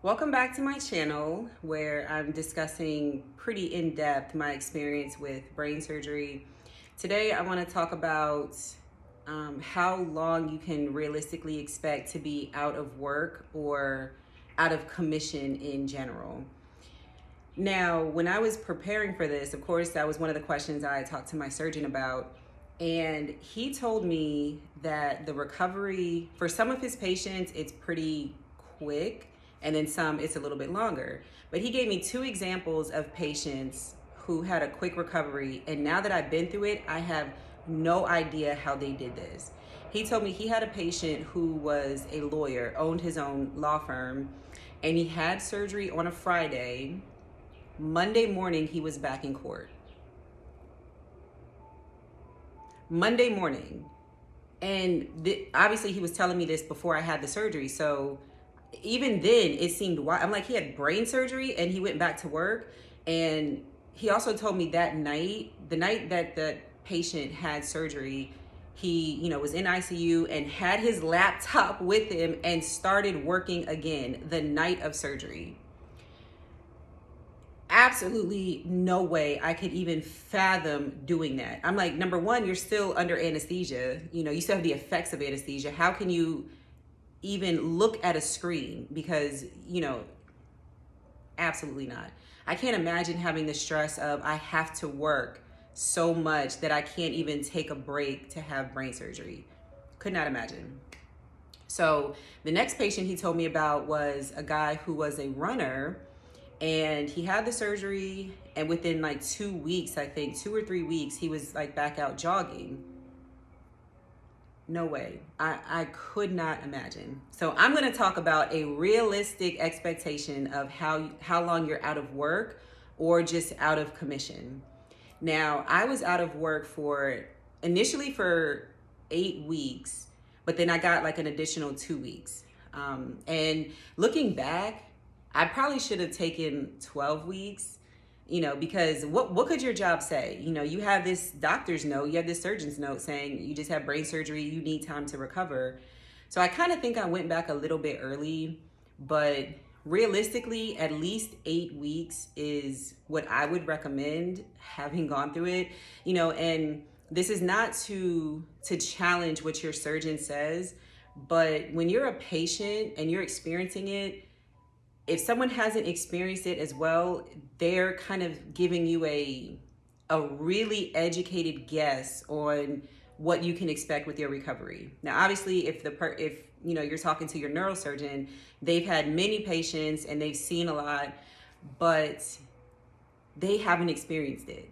Welcome back to my channel where I'm discussing pretty in-depth my experience with brain surgery. Today I want to talk about how long you can realistically expect to be out of work or out of commission in general. Now, when I was preparing for this, of course, that was one of the questions I talked to my surgeon about. And he told me that the recovery for some of his patients, it's pretty quick, and then some, it's a little bit longer. But he gave me two examples of patients who had a quick recovery. And now that I've been through it, I have no idea how they did this. He told me he had a patient who was a lawyer, owned his own law firm, and he had surgery on a Friday. Monday morning, he was back in court. Monday morning. And obviously he was telling me this before I had the surgery. So even then it seemed wild. I'm like, he had brain surgery and he went back to work. And he also told me that night, the night that the patient had surgery, he, was in ICU and had his laptop with him and started working again the night of surgery. Absolutely no way I could even fathom doing that. I'm like, number one, you're still under anesthesia. You still have the effects of anesthesia. How can you even look at a screen? Because, absolutely not. I can't imagine having the stress of I have to work so much that I can't even take a break to have brain surgery. Could not imagine. So the next patient he told me about was a guy who was a runner. And he had the surgery, and within like 2 weeks, I think 2 or 3 weeks, he was like back out jogging. No way. I could not imagine. So I'm going to talk about a realistic expectation of how long you're out of work or just out of commission. Now, I was out of work initially for 8 weeks, but then I got like an additional 2 weeks. And looking back, I probably should have taken 12 weeks, because what could your job say? You have this doctor's note, you have this surgeon's note saying you just had brain surgery, you need time to recover. So I kind of think I went back a little bit early, but realistically, at least 8 weeks is what I would recommend, having gone through it, and this is not to challenge what your surgeon says, but when you're a patient and you're experiencing it, if someone hasn't experienced it as well, they're kind of giving you a really educated guess on what you can expect with your recovery. Now, obviously, if you're talking to your neurosurgeon, they've had many patients and they've seen a lot, but they haven't experienced it.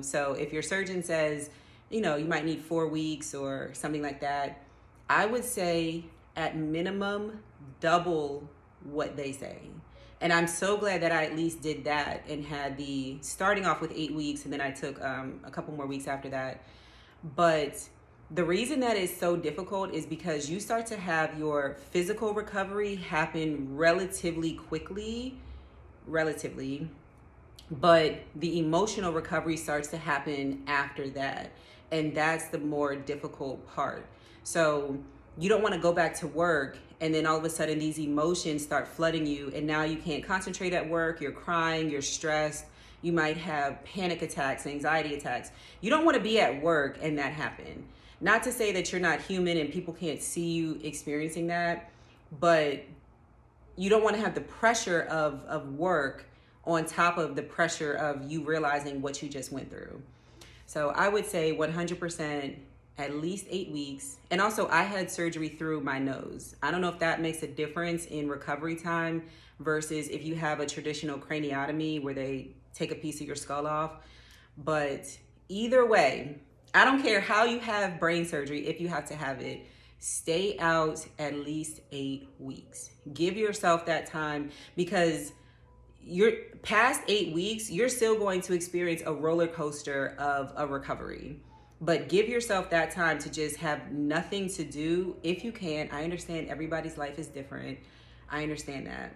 So if your surgeon says, you might need 4 weeks or something like that, I would say at minimum double what they say. And I'm so glad that I at least did that and had starting off with 8 weeks, and then I took a couple more weeks after that. But the reason that is so difficult is because you start to have your physical recovery happen relatively quickly, but the emotional recovery starts to happen after that. And that's the more difficult part. So you don't want to go back to work and then all of a sudden these emotions start flooding you, and now you can't concentrate at work, you're crying, you're stressed, you might have panic attacks, anxiety attacks. You don't want to be at work and that happen. Not to say that you're not human and people can't see you experiencing that, but you don't want to have the pressure of work on top of the pressure of you realizing what you just went through. So I would say 100% at least 8 weeks. And also I had surgery through my nose. I don't know if that makes a difference in recovery time versus if you have a traditional craniotomy where they take a piece of your skull off. But either way, I don't care how you have brain surgery, if you have to have it, stay out at least 8 weeks. Give yourself that time, because you're past 8 weeks, you're still going to experience a roller coaster of a recovery. But give yourself that time to just have nothing to do if you can. I understand everybody's life is different. I understand that.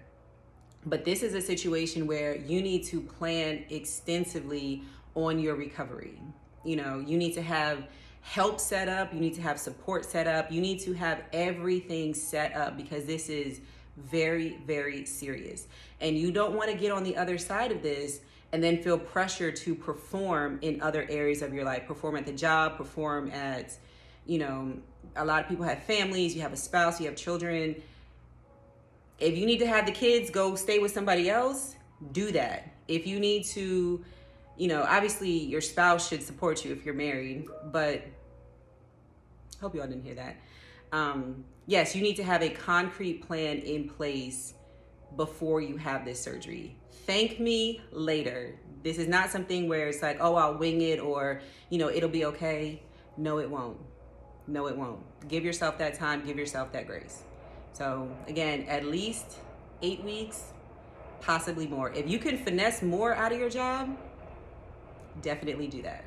But this is a situation where you need to plan extensively on your recovery. You need to have help set up. You need to have support set up. You need to have everything set up, because this is Very, very serious. And you don't want to get on the other side of this and then feel pressure to perform in other areas of your life. Perform at the job, perform at, a lot of people have families, you have a spouse, you have children. If you need to have the kids go stay with somebody else, do that. If you need to, obviously your spouse should support you if you're married, but hope y'all didn't hear that. Yes, you need to have a concrete plan in place before you have this surgery. Thank me later. This is not something where it's like, oh, I'll wing it, or, it'll be okay. No, it won't. No, it won't. Give yourself that time. Give yourself that grace. So again, at least 8 weeks, possibly more. If you can finesse more out of your job, definitely do that.